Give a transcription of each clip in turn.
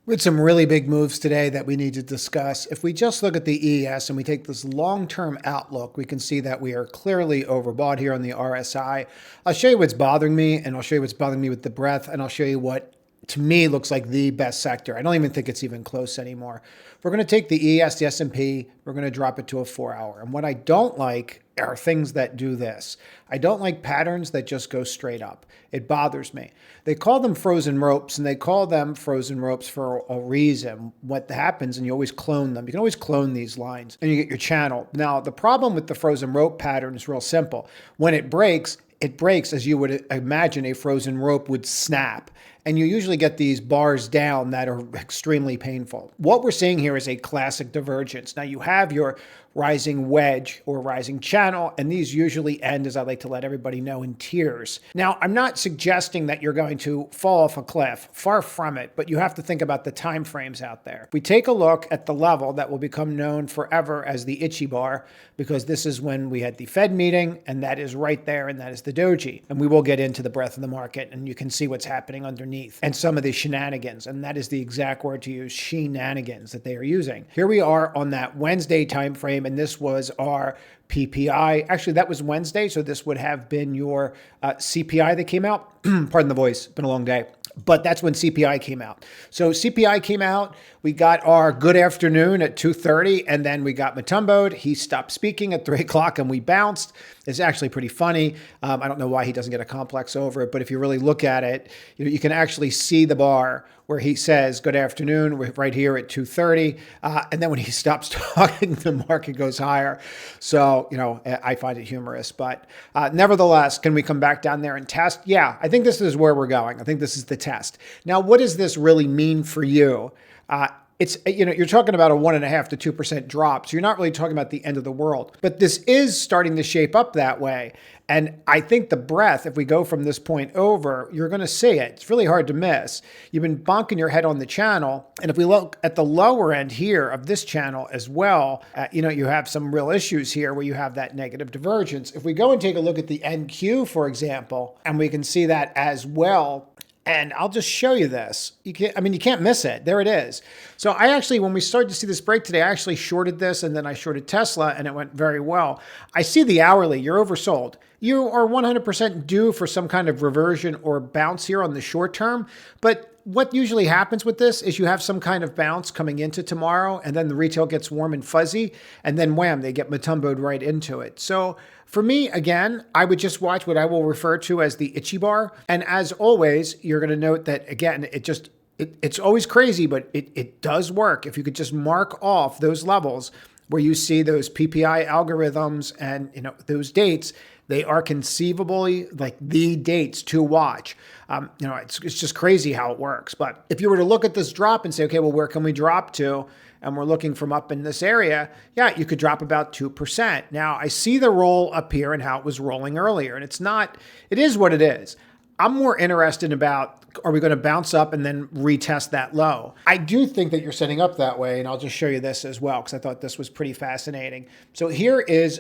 With some really big moves today that we need to discuss. If we just look at the ES and we take this long-term outlook, we can see that we are clearly overbought here on the RSI. I'll show you what's bothering me, and I'll show you what's bothering me with the breadth, and I'll show you what to me looks like the best sector. I don't even think it's even close anymore. We're going to take the ES, the S&P, we're going to drop it to a 4-hour. And what I don't like are things that do this. I don't like patterns that just go straight up. It bothers me. They call them frozen ropes, and they call them frozen ropes for a reason. What happens, and you always clone them. You can always clone these lines, and you get your channel. Now, the problem with the frozen rope pattern is real simple. When it breaks as you would imagine a frozen rope would snap. And you usually get these bars down that are extremely painful. What we're seeing here is a classic divergence. Now you have your rising wedge or rising channel, and these usually end, as I like to let everybody know, in tiers. Now, I'm not suggesting that you're going to fall off a cliff, far from it, but you have to think about the time frames out there. If we take a look at the level that will become known forever as the itchy bar, because this is when we had the Fed meeting, and that is right there, and that is the doji. And we will get into the breadth of the market, and you can see what's happening underneath and some of the shenanigans, and that is the exact word to use, shenanigans, that they are using. Here we are on that Wednesday time frame, and this was our PPI. Actually, that was Wednesday, so this would have been your CPI that came out. Pardon the voice, been a long day. But that's when CPI came out. So CPI came out, we got our good afternoon at 2:30, and then we got Matumbo'd. He stopped speaking at 3 o'clock and we bounced. It's actually pretty funny. I don't know why he doesn't get a complex over it, but if you really look at it, you can actually see the bar where he says, good afternoon, we're right here at 2:30. And then when he stops talking, the market goes higher. So, I find it humorous. But nevertheless, can we come back down there and test? Yeah, I think this is where we're going. I think this is the test. Now, what does this really mean for you? You're talking about a 1.5% to 2% drop. So you're not really talking about the end of the world. But this is starting to shape up that way. And I think the breadth, if we go from this point over, you're going to see it. It's really hard to miss. You've been bonking your head on the channel. And if we look at the lower end here of this channel as well, you have some real issues here where you have that negative divergence. If we go and take a look at the NQ, for example, and we can see that as well. And I'll just show you this. You can't miss it. There it is. So I actually, when we started to see this break today, I actually shorted this, and then I shorted Tesla, and it went very well. I see the hourly. You're oversold. You are 100% due for some kind of reversion or bounce here on the short term. But what usually happens with this is you have some kind of bounce coming into tomorrow, and then the retail gets warm and fuzzy, and then wham, they get Matumbo'd right into it. So for me, again, I would just watch what I will refer to as the itchy bar. And as always, you're going to note that, again, it's always crazy, but it does work. If you could just mark off those levels where you see those PPI algorithms and those dates, they are conceivably like the dates to watch. It's just crazy how it works. But if you were to look at this drop and say, okay, well, where can we drop to? And we're looking from up in this area, yeah, you could drop about 2%. Now, I see the roll up here and how it was rolling earlier, and it is what it is. I'm more interested about, are we going to bounce up and then retest that low? I do think that you're setting up that way, and I'll just show you this as well, because I thought this was pretty fascinating. So here is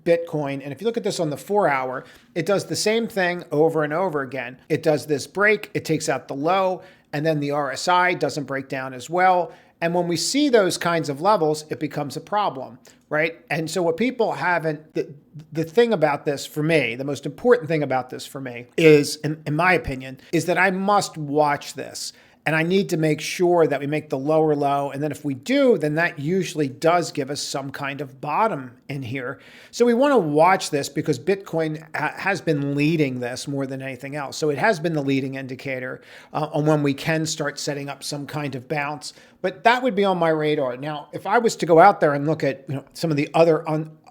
Bitcoin, and if you look at this on the 4-hour, it does the same thing over and over again. It does this break, it takes out the low, and then the RSI doesn't break down as well. And when we see those kinds of levels, it becomes a problem, right? And so what people haven't, the thing about this for me, the most important thing about this for me is, in my opinion, is that I must watch this. And I need to make sure that we make the lower low. And then if we do, then that usually does give us some kind of bottom in here. So we want to watch this because Bitcoin has been leading this more than anything else. So it has been the leading indicator on when we can start setting up some kind of bounce. But that would be on my radar. Now, if I was to go out there and look at some of the other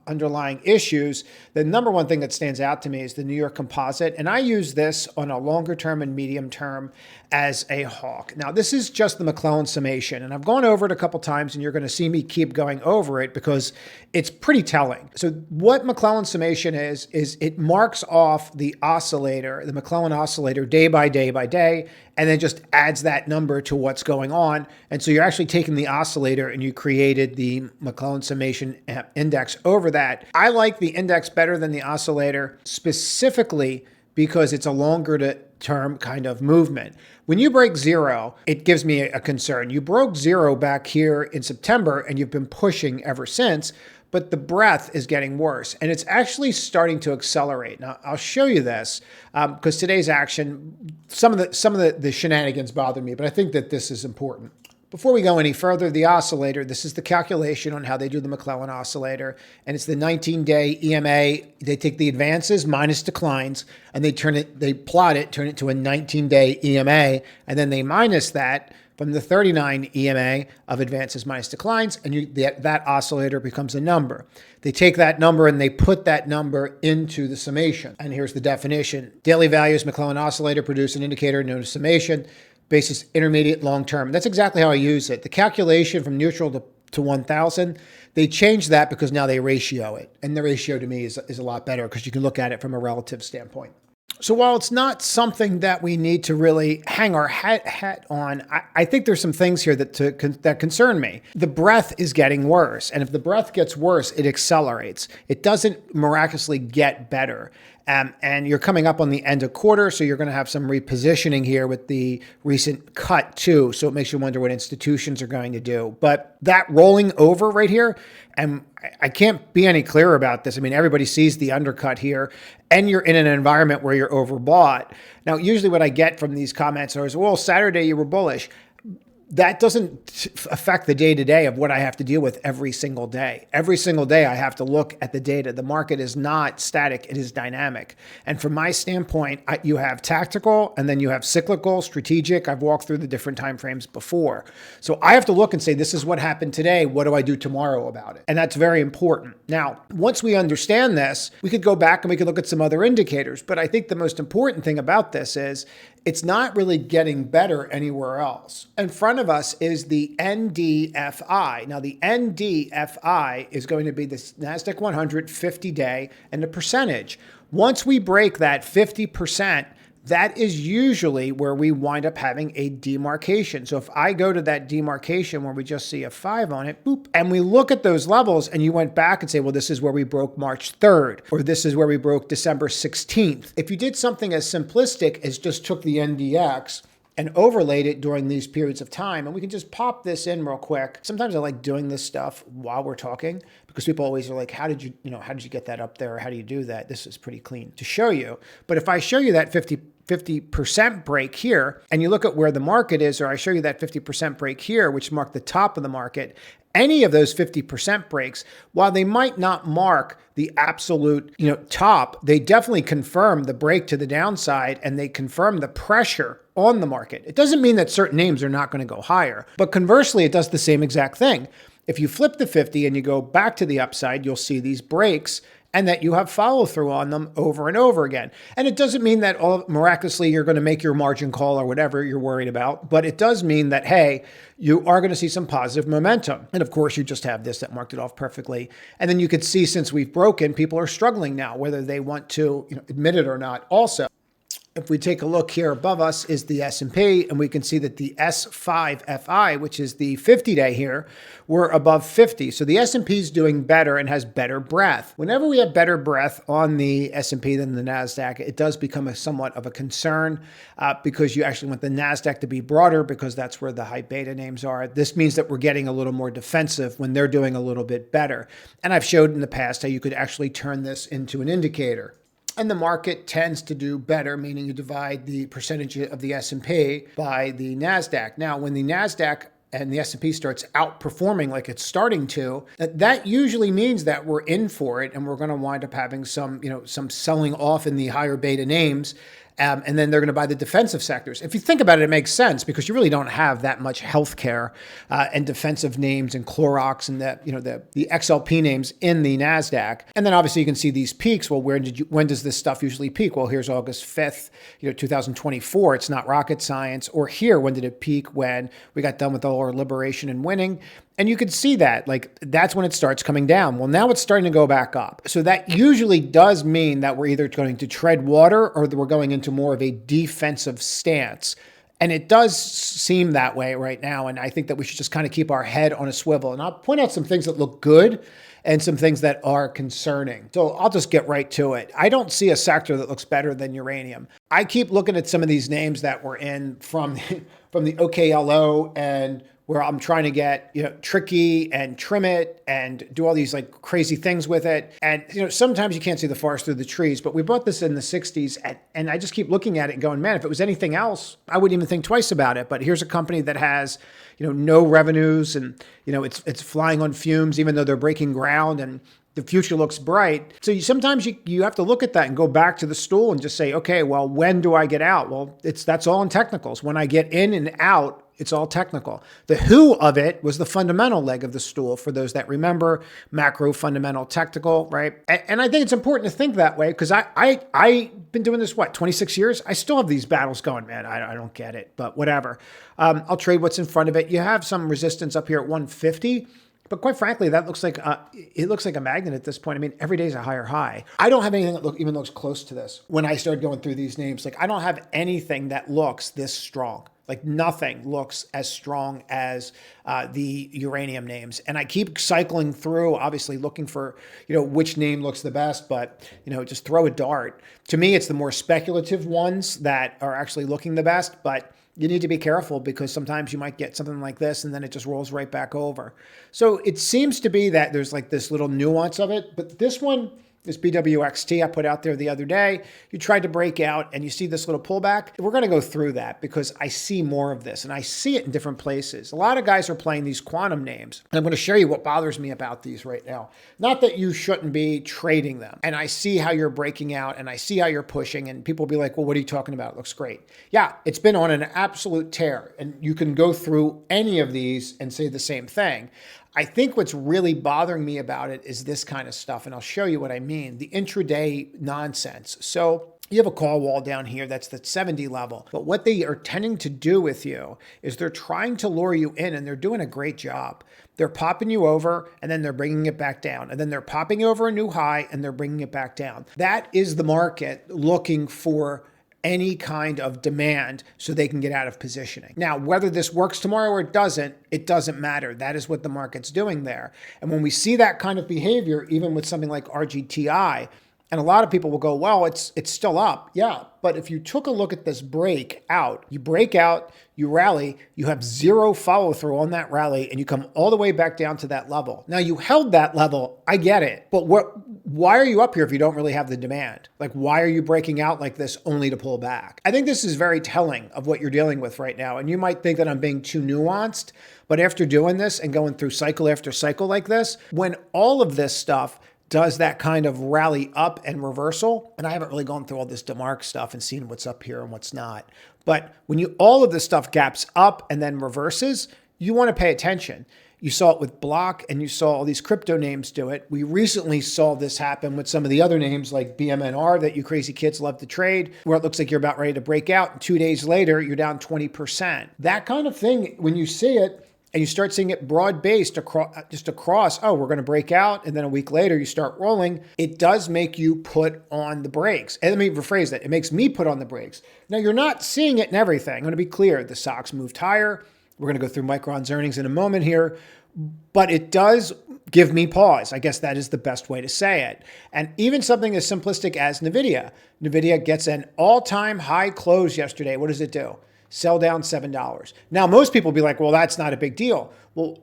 underlying issues, the number one thing that stands out to me is the New York Composite. And I use this on a longer term and medium term as a hawk. Now, this is just the McClellan summation, and I've gone over it a couple times, and you're going to see me keep going over it because it's pretty telling. So what McClellan summation is it marks off the oscillator, the McClellan oscillator, day by day by day, and then just adds that number to what's going on. And so you're actually taking the oscillator and you created the McClellan summation index over that. I like the index better than the oscillator, specifically because it's a longer term kind of movement. When you break zero, it gives me a concern. You broke zero back here in September and you've been pushing ever since, but the breadth is getting worse and it's actually starting to accelerate. Now, I'll show you this because today's action, some of the shenanigans bother me, but I think that this is important. Before we go any further, the oscillator, this is the calculation on how they do the McClellan oscillator, and it's the 19-day EMA. They take the advances minus declines, and they plot it, turn it to a 19-day EMA, and then they minus that from the 39 EMA of advances minus declines, and that oscillator becomes a number. They take that number and they put that number into the summation. And here's the definition. Daily values McClellan oscillator produce an indicator known as summation, basis intermediate long term. That's exactly how I use it. The calculation from neutral to 1000, they changed that because now they ratio it. And the ratio to me is a lot better because you can look at it from a relative standpoint. So while it's not something that we need to really hang our hat on, I think there's some things here that concern me. The breadth is getting worse. And if the breadth gets worse, it accelerates. It doesn't miraculously get better. And you're coming up on the end of quarter, so you're going to have some repositioning here with the recent cut too. So it makes you wonder what institutions are going to do. But that rolling over right here, and I can't be any clearer about this. I mean, everybody sees the undercut here, and you're in an environment where you're overbought. Now, usually what I get from these comments is, well, Saturday you were bullish. That doesn't affect the day-to-day of what I have to deal with every single day. Every single day I have to look at the data. The market is not static, it is dynamic. And from my standpoint, you have tactical and then you have cyclical, strategic. I've walked through the different time frames before. So I have to look and say, this is what happened today. What do I do tomorrow about it? And that's very important. Now, once we understand this, we could go back and we could look at some other indicators. But I think the most important thing about this is it's not really getting better anywhere else. In front of us is the NDFI. Now, the NDFI is going to be the NASDAQ 100 50-day and the percentage. Once we break that 50%, that is usually where we wind up having a demarcation. So if I go to that demarcation where we just see a 5 on it, boop, and we look at those levels and you went back and say, well, this is where we broke March 3rd, or this is where we broke December 16th. If you did something as simplistic as just took the NDX and overlaid it during these periods of time, and we can just pop this in real quick. Sometimes I like doing this stuff while we're talking because people always are like, how did you get that up there? Or how do you do that? This is pretty clean to show you. But if I show you that 50% break here, and you look at where the market is, or I show you that 50% break here, which marked the top of the market, any of those 50% breaks, while they might not mark the absolute top, they definitely confirm the break to the downside and they confirm the pressure on the market. It doesn't mean that certain names are not going to go higher, but conversely, it does the same exact thing. If you flip the 50 and you go back to the upside, you'll see these breaks and that you have follow through on them over and over again. And it doesn't mean that miraculously you're going to make your margin call or whatever you're worried about, but it does mean that, hey, you are going to see some positive momentum. And of course, you just have this that marked it off perfectly. And then you could see since we've broken, people are struggling now, whether they want to admit it or not also. If we take a look here above us is the S&P, and we can see that the S5FI, which is the 50-day here, we're above 50. So the S&P is doing better and has better breadth. Whenever we have better breadth on the S&P than the NASDAQ, it does become somewhat of a concern because you actually want the NASDAQ to be broader because that's where the high beta names are. This means that we're getting a little more defensive when they're doing a little bit better. And I've showed in the past how you could actually turn this into an indicator. And the market tends to do better, meaning you divide the percentage of the S&P by the NASDAQ. Now, when the NASDAQ and the S&P starts outperforming like it's starting to, that usually means that we're in for it and we're going to wind up having some selling off in the higher beta names. And then they're going to buy the defensive sectors. If you think about it, it makes sense because you really don't have that much healthcare and defensive names and Clorox and the XLP names in the NASDAQ. And then obviously you can see these peaks. Well, when does this stuff usually peak? Well, here's August 5th, 2024. It's not rocket science. Or here, when did it peak? When we got done with all our liberation and winning. And you can see that, that's when it starts coming down. Well, now it's starting to go back up. So that usually does mean that we're either going to tread water or that we're going into more of a defensive stance. And it does seem that way right now. And I think that we should just kind of keep our head on a swivel. And I'll point out some things that look good and some things that are concerning. So I'll just get right to it. I don't see a sector that looks better than uranium. I keep looking at some of these names that were in from the OKLO, and where I'm trying to get, tricky and trim it and do all these like crazy things with it. And, sometimes you can't see the forest through the trees, but we bought this in the 60s. And I just keep looking at it and going, man, if it was anything else, I wouldn't even think twice about it. But here's a company that has, no revenues, and, it's flying on fumes, even though they're breaking ground, and the future looks bright. So sometimes you have to look at that and go back to the stool and just say, okay, well, when do I get out? Well, that's all in technicals. When I get in and out, it's all technical. The who of it was the fundamental leg of the stool, for those that remember, macro, fundamental, technical, right? And I think it's important to think that way, because I've been doing this, 26 years? I still have these battles going, man. I don't get it, but whatever. I'll trade what's in front of it. You have some resistance up here at 150. But quite frankly, that looks like it looks like a magnet at this point. I mean, every day is a higher high. I don't have anything that even looks close to this. When I started going through these names, I don't have anything that looks this strong. Nothing looks as strong as the uranium names. And I keep cycling through, obviously looking for, which name looks the best, but, just throw a dart. To me, it's the more speculative ones that are actually looking the best, but you need to be careful, because sometimes you might get something like this and then it just rolls right back over. So it seems to be that there's this little nuance of it, but this one, this BWXT I put out there the other day, you tried to break out and you see this little pullback. We're going to go through that, because I see more of this and I see it in different places. A lot of guys are playing these quantum names, and I'm going to show you what bothers me about these right now. Not that you shouldn't be trading them. And I see how you're breaking out and I see how you're pushing, and people will be like, well, what are you talking about? It looks great. Yeah, it's been on an absolute tear, and you can go through any of these and say the same thing. I think what's really bothering me about it is this kind of stuff, and I'll show you what I mean, the intraday nonsense. So you have a call wall down here, that's the 70 level. But what they are tending to do with you is they're trying to lure you in, and they're doing a great job. They're popping you over, and then they're bringing it back down. And then they're popping over a new high, and they're bringing it back down. That is the market looking for any kind of demand so they can get out of positioning. Now, whether this works tomorrow or it doesn't matter. That is what the market's doing there. And when we see that kind of behavior, even with something like RGTI, and a lot of people will go, well, it's still up. Yeah, but if you took a look at this breakout, you break out, you rally, you have zero follow through on that rally, and you come all the way back down to that level. Now, you held that level, I get it, but why are you up here if you don't really have the demand? Why are you breaking out like this only to pull back? I think this is very telling of what you're dealing with right now. And you might think that I'm being too nuanced, but after doing this and going through cycle after cycle like this, when all of this stuff does that kind of rally up and reversal, and I haven't really gone through all this DeMark stuff and seen what's up here and what's not, but when all of this stuff gaps up and then reverses, you want to pay attention. You saw it with Block, and you saw all these crypto names do it. We recently saw this happen with some of the other names like BMNR that you crazy kids love to trade, where it looks like you're about ready to break out, and 2 days later, you're down 20%. That kind of thing, when you see it, and you start seeing it broad-based across, oh, we're going to break out, and then a week later you start rolling, it does make you put on the brakes. And let me rephrase that. It makes me put on the brakes. Now, you're not seeing it in everything. I'm going to be clear. The stocks moved higher. We're going to go through Micron's earnings in a moment here, but it does give me pause. I guess that is the best way to say it. And even something as simplistic as NVIDIA. NVIDIA gets an all-time high close yesterday. What does it do? Sell down $7. Now, most people will be like, well, that's not a big deal. Well,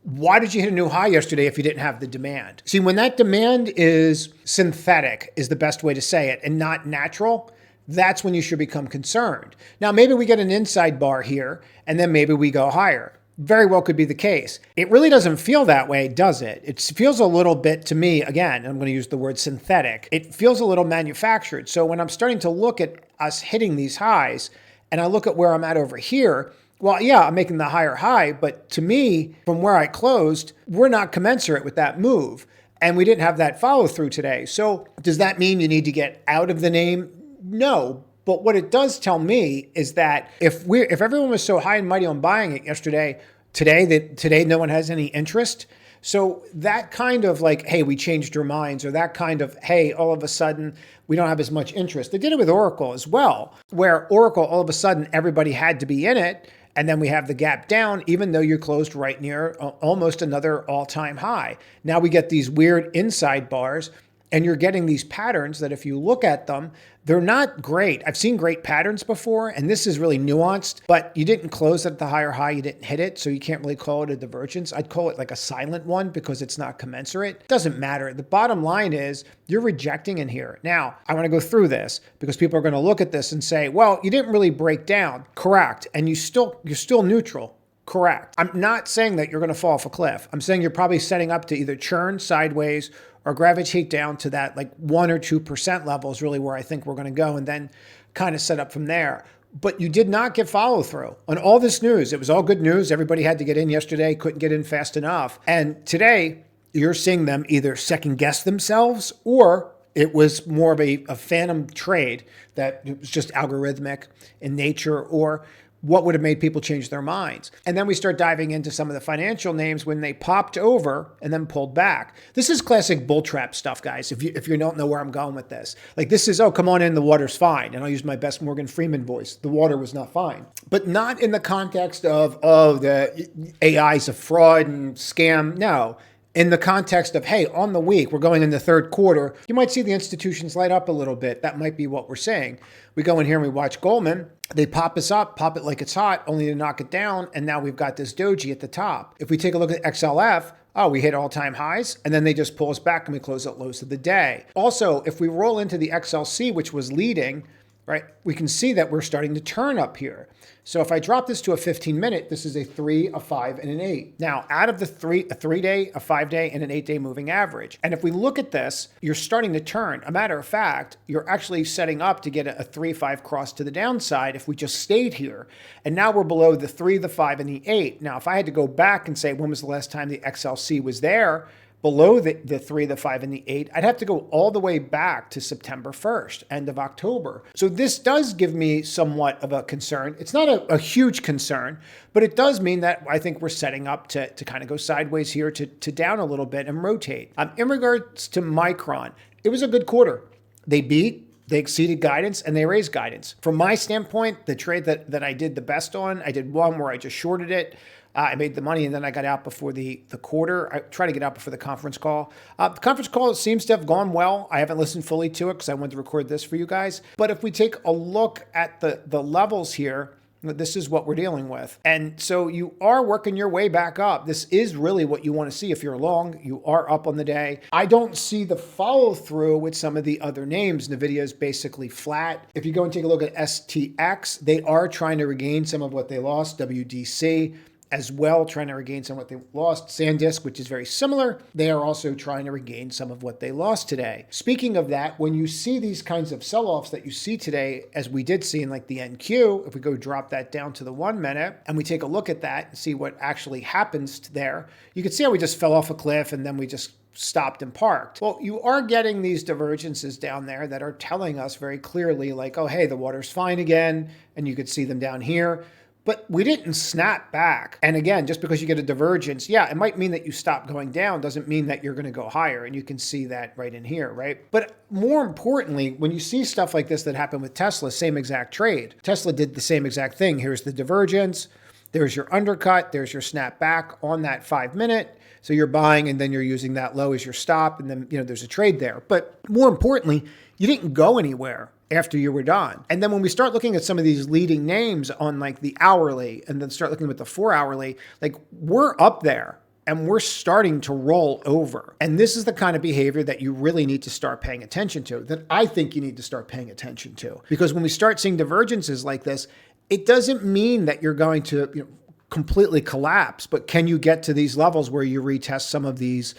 why did you hit a new high yesterday if you didn't have the demand? See, when that demand is synthetic, is the best way to say it, and not natural, that's when you should become concerned. Now, maybe we get an inside bar here, and then maybe we go higher. Very well could be the case. It really doesn't feel that way, does it? It feels a little bit to me, again, I'm going to use the word synthetic. It feels a little manufactured. So when I'm starting to look at us hitting these highs, and I look at where I'm at over here, well, yeah, I'm making the higher high, but to me, from where I closed, we're not commensurate with that move. And we didn't have that follow through today. So does that mean you need to get out of the name? No. But what it does tell me is that if everyone was so high and mighty on buying it yesterday, today no one has any interest. So that kind of like, hey, we changed our minds, or that kind of, hey, all of a sudden we don't have as much interest. They did it with Oracle as well, where Oracle, all of a sudden, everybody had to be in it. And then we have the gap down, even though you're closed right near almost another all-time high. Now we get these weird inside bars, and you're getting these patterns that if you look at them, they're not great. I've seen great patterns before, and this is really nuanced, but you didn't close at the higher high, you didn't hit it, so you can't really call it a divergence. I'd call it like a silent one because it's not commensurate. It doesn't matter. The bottom line is you're rejecting in here. Now, I want to go through this because people are going to look at this and say, well, you didn't really break down. Correct. And you're still neutral. Correct. I'm not saying that you're going to fall off a cliff. I'm saying you're probably setting up to either churn sideways or gravitate down to that like 1 or 2% level is really where I think we're going to go, and then kind of set up from there. But you did not get follow through on all this news. It was all good news. Everybody had to get in yesterday, couldn't get in fast enough. And today you're seeing them either second guess themselves, or it was more of a phantom trade that it was just algorithmic in nature, or what would have made people change their minds. And then we start diving into some of the financial names when they popped over and then pulled back. This is classic bull trap stuff, guys, if you don't know where I'm going with this. Like this is, oh, come on in, the water's fine. And I'll use my best Morgan Freeman voice. The water was not fine. But not in the context of, oh, the AI's a fraud and scam. No. In the context of, hey, on the week, we're going in the third quarter, you might see the institutions light up a little bit. That might be what we're saying. We go in here and we watch Goldman. They pop us up, pop it like it's hot, only to knock it down. And now we've got this doji at the top. If we take a look at XLF, oh, we hit all-time highs, and then they just pull us back and we close at lows of the day. Also, if we roll into the XLC, which was leading, right, we can see that we're starting to turn up here. So if I drop this to a 15-minute, this is a 3, a 5, and an 8. Now, out of the a 3-day, a 5-day, and an 8-day moving average. And if we look at this, you're starting to turn. A matter of fact, you're actually setting up to get a 3-5 cross to the downside if we just stayed here. And now we're below the 3, the 5, and the 8. Now, if I had to go back and say, when was the last time the XLC was there, below the 3, the 5, and the 8, I'd have to go all the way back to September 1st, end of October. So this does give me somewhat of a concern. It's not a huge concern, but it does mean that I think we're setting up to kind of go sideways here to down a little bit and rotate. In regards to Micron, it was a good quarter. They beat, they exceeded guidance, and they raised guidance. From my standpoint, the trade that I did the best on, I did one where I just shorted it. I made the money, and then I got out before the quarter. I tried to get out before the conference call. The conference call seems to have gone well. I haven't listened fully to it because I wanted to record this for you guys. But if we take a look at the levels here, this is what we're dealing with. And so you are working your way back up. This is really what you want to see if you're long. You are up on the day. I don't see the follow through with some of the other names. NVIDIA is basically flat. If you go and take a look at STX, they are trying to regain some of what they lost. WDC as well, trying to regain some of what they lost. SanDisk, which is very similar, they are also trying to regain some of what they lost today. Speaking of that, when you see these kinds of sell-offs that you see today, as we did see in like the NQ, if we go drop that down to the 1 minute and we take a look at that and see what actually happens there, you can see how we just fell off a cliff and then we just stopped and parked. Well, you are getting these divergences down there that are telling us very clearly like, oh, hey, the water's fine again. And you could see them down here. But we didn't snap back. And again, just because you get a divergence, yeah, it might mean that you stop going down, doesn't mean that you're going to go higher. And you can see that right in here, right? But more importantly, when you see stuff like this that happened with Tesla, same exact trade. Tesla did the same exact thing. Here's the divergence. There's your undercut. There's your snap back on that 5 minute. So you're buying and then you're using that low as your stop. And then, there's a trade there. But more importantly, you didn't go anywhere after you were done. And then when we start looking at some of these leading names on like the hourly and then start looking at the 4 hourly, like we're up there and we're starting to roll over. And this is the kind of behavior that you really need to start paying attention to, that I think you need to start paying attention to. Because when we start seeing divergences like this, it doesn't mean that you're going to, completely collapse, but can you get to these levels where you retest some of these,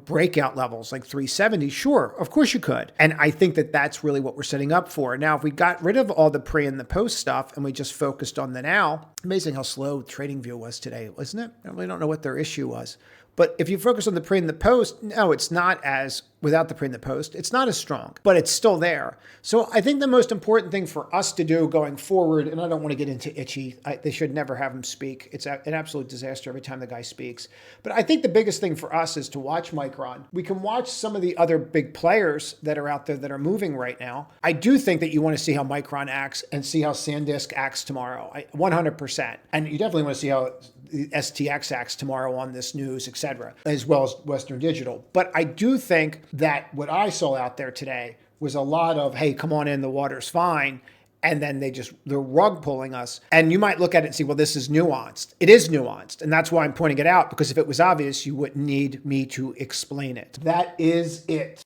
breakout levels like 370? Sure, of course you could. And I think that that's really what we're setting up for. Now, if we got rid of all the pre and the post stuff and we just focused on the now, Amazing how slow TradingView was today, wasn't it? I really don't know what their issue was. But if you focus on the pre and the post, no, it's not as, without the pre and the post, it's not as strong, but it's still there. So I think the most important thing for us to do going forward, and I don't want to get into Itchy, they should never have him speak. It's an absolute disaster every time the guy speaks. But I think the biggest thing for us is to watch Micron. We can watch some of the other big players that are out there that are moving right now. I do think that you want to see how Micron acts and see how SanDisk acts tomorrow, 100%. And you definitely want to see how the STX acts tomorrow on this news, etc., as well as Western Digital. But I do think that what I saw out there today was a lot of, hey, come on in, the water's fine. And then they're rug pulling us. And you might look at it and see, well, this is nuanced. It is nuanced. And that's why I'm pointing it out, because if it was obvious, you wouldn't need me to explain it. That is it.